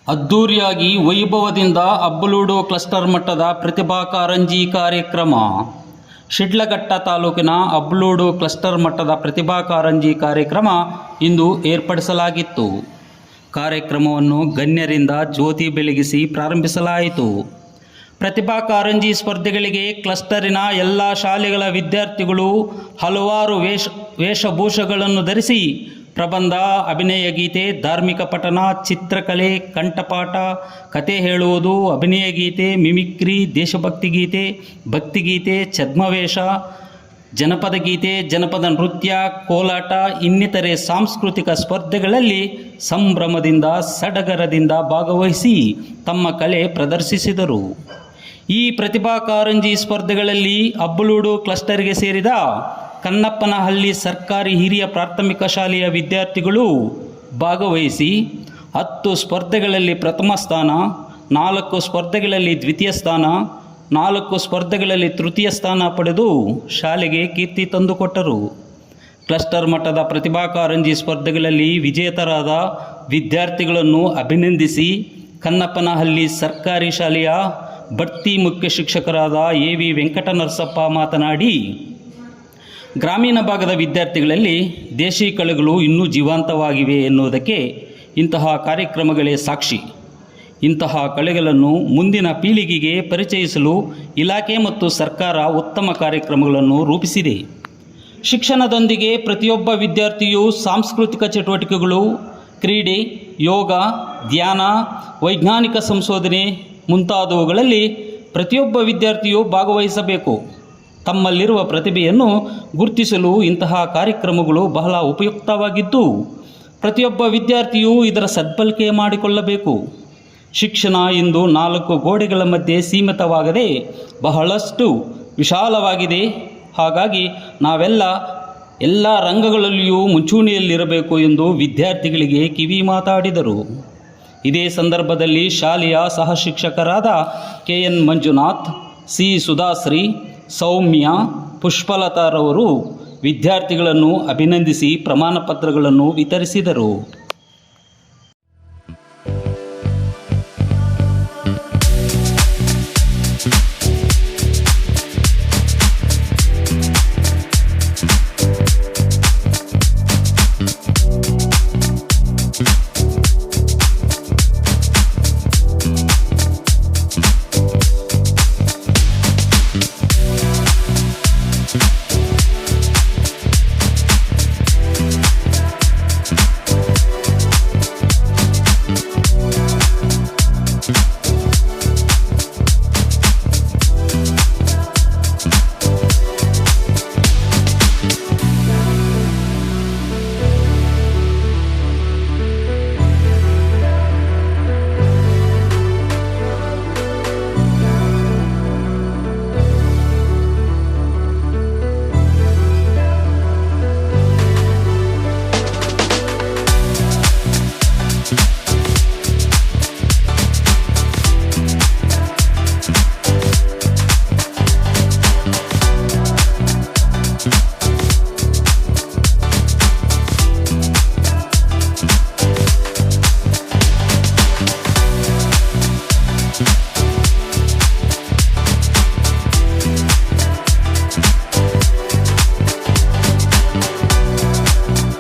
ಅದ್ದೂರಿಯಾಗಿ ವೈಭವದಿಂದ ಅಬ್ಬಲೂಡು ಕ್ಲಸ್ಟರ್ ಮಟ್ಟದ ಪ್ರತಿಭಾ ಕಾರಂಜಿ ಕಾರ್ಯಕ್ರಮ. ಶಿಡ್ಲಘಟ್ಟ ತಾಲೂಕಿನ ಅಬ್ಬಲೂಡು ಕ್ಲಸ್ಟರ್ ಮಟ್ಟದ ಪ್ರತಿಭಾ ಕಾರಂಜಿ ಕಾರ್ಯಕ್ರಮ ಇಂದು ಏರ್ಪಡಿಸಲಾಗಿತ್ತು. ಕಾರ್ಯಕ್ರಮವನ್ನು ಗಣ್ಯರಿಂದ ಜ್ಯೋತಿ ಬೆಳಗಿಸಿ ಪ್ರಾರಂಭಿಸಲಾಯಿತು. ಪ್ರತಿಭಾ ಕಾರಂಜಿ ಸ್ಪರ್ಧೆಗಳಿಗೆ ಕ್ಲಸ್ಟರಿನ ಎಲ್ಲ ಶಾಲೆಗಳ ವಿದ್ಯಾರ್ಥಿಗಳು ಹಲವಾರು ವೇಷಭೂಷಗಳನ್ನು ಧರಿಸಿ ಪ್ರಬಂಧ, ಅಭಿನಯ ಗೀತೆ, ಧಾರ್ಮಿಕ ಪಠಣ, ಚಿತ್ರಕಲೆ, ಕಂಠಪಾಠ, ಕತೆ ಹೇಳುವುದು, ಅಭಿನಯ ಗೀತೆ, ಮಿಮಿಕ್ರಿ, ದೇಶಭಕ್ತಿ ಗೀತೆ, ಭಕ್ತಿಗೀತೆ, ಛದ್ಮವೇಷ, ಜನಪದ ಗೀತೆ, ಜನಪದ ನೃತ್ಯ, ಕೋಲಾಟ ಇನ್ನಿತರೆ ಸಾಂಸ್ಕೃತಿಕ ಸ್ಪರ್ಧೆಗಳಲ್ಲಿ ಸಂಭ್ರಮದಿಂದ ಸಡಗರದಿಂದ ಭಾಗವಹಿಸಿ ತಮ್ಮ ಕಲೆ ಪ್ರದರ್ಶಿಸಿದರು. ಈ ಪ್ರತಿಭಾ ಕಾರಂಜಿ ಸ್ಪರ್ಧೆಗಳಲ್ಲಿ ಅಬ್ಬಲೂಡು ಕ್ಲಸ್ಟರ್ಗೆ ಸೇರಿದ ಕನ್ನಪ್ಪನಹಳ್ಳಿ ಸರ್ಕಾರಿ ಹಿರಿಯ ಪ್ರಾಥಮಿಕ ಶಾಲೆಯ ವಿದ್ಯಾರ್ಥಿಗಳು ಭಾಗವಹಿಸಿ 10 ಸ್ಪರ್ಧೆಗಳಲ್ಲಿ ಪ್ರಥಮ ಸ್ಥಾನ, 4 ಸ್ಪರ್ಧೆಗಳಲ್ಲಿ ದ್ವಿತೀಯ ಸ್ಥಾನ, 4 ಸ್ಪರ್ಧೆಗಳಲ್ಲಿ ತೃತೀಯ ಸ್ಥಾನ ಪಡೆದು ಶಾಲೆಗೆ ಕೀರ್ತಿ ತಂದುಕೊಟ್ಟರು. ಕ್ಲಸ್ಟರ್ ಮಟ್ಟದ ಪ್ರತಿಭಾ ಕಾರಂಜಿ ಸ್ಪರ್ಧೆಗಳಲ್ಲಿ ವಿಜೇತರಾದ ವಿದ್ಯಾರ್ಥಿಗಳನ್ನು ಅಭಿನಂದಿಸಿ ಕನ್ನಪ್ಪನಹಳ್ಳಿ ಸರ್ಕಾರಿ ಶಾಲೆಯ ಬಡ್ತಿ ಮುಖ್ಯ ಶಿಕ್ಷಕರಾದ ಎ ವಿ ವೆಂಕಟನರಸಪ್ಪ ಮಾತನಾಡಿ, ಗ್ರಾಮೀಣ ಭಾಗದ ವಿದ್ಯಾರ್ಥಿಗಳಲ್ಲಿ ದೇಶಿ ಕಲೆಗಳು ಇನ್ನೂ ಜೀವಂತವಾಗಿವೆ ಎನ್ನುವುದಕ್ಕೆ ಇಂತಹ ಕಾರ್ಯಕ್ರಮಗಳೇ ಸಾಕ್ಷಿ. ಇಂತಹ ಕಲೆಗಳನ್ನು ಮುಂದಿನ ಪೀಳಿಗೆಗೆ ಪರಿಚಯಿಸಲು ಇಲಾಖೆ ಮತ್ತು ಸರ್ಕಾರ ಉತ್ತಮ ಕಾರ್ಯಕ್ರಮಗಳನ್ನು ರೂಪಿಸಿದೆ. ಶಿಕ್ಷಣದೊಂದಿಗೆ ಪ್ರತಿಯೊಬ್ಬ ವಿದ್ಯಾರ್ಥಿಯು ಸಾಂಸ್ಕೃತಿಕ ಚಟುವಟಿಕೆಗಳು, ಕ್ರೀಡೆ, ಯೋಗ, ಧ್ಯಾನ, ವೈಜ್ಞಾನಿಕ ಸಂಶೋಧನೆ ಮುಂತಾದವುಗಳಲ್ಲಿ ಪ್ರತಿಯೊಬ್ಬ ವಿದ್ಯಾರ್ಥಿಯು ಭಾಗವಹಿಸಬೇಕು. ತಮ್ಮಲ್ಲಿರುವ ಪ್ರತಿಭೆಯನ್ನು ಗುರುತಿಸಲು ಇಂತಹ ಕಾರ್ಯಕ್ರಮಗಳು ಬಹಳ ಉಪಯುಕ್ತವಾಗಿದ್ದು ಪ್ರತಿಯೊಬ್ಬ ವಿದ್ಯಾರ್ಥಿಯು ಇದರ ಸದ್ಬಳಕೆ ಮಾಡಿಕೊಳ್ಳಬೇಕು. ಶಿಕ್ಷಣ ಇಂದು 4 ಗೋಡೆಗಳ ಮಧ್ಯೆ ಸೀಮಿತವಾಗದೆ ಬಹಳಷ್ಟು ವಿಶಾಲವಾಗಿದೆ. ಹಾಗಾಗಿ ಎಲ್ಲ ರಂಗಗಳಲ್ಲಿಯೂ ಮುಂಚೂಣಿಯಲ್ಲಿರಬೇಕು ಎಂದು ವಿದ್ಯಾರ್ಥಿಗಳಿಗೆ ಕಿವಿ ಮಾತಾಡಿದರು. ಇದೇ ಸಂದರ್ಭದಲ್ಲಿ ಶಾಲೆಯ ಸಹ ಶಿಕ್ಷಕರಾದ KN ಮಂಜುನಾಥ್, C ಸುಧಾಶ್ರೀ, ಸೌಮ್ಯ, ಪುಷ್ಪಲತಾರವರು ವಿದ್ಯಾರ್ಥಿಗಳನ್ನು ಅಭಿನಂದಿಸಿ ಪ್ರಮಾಣ ಪತ್ರಗಳನ್ನು ವಿತರಿಸಿದರು.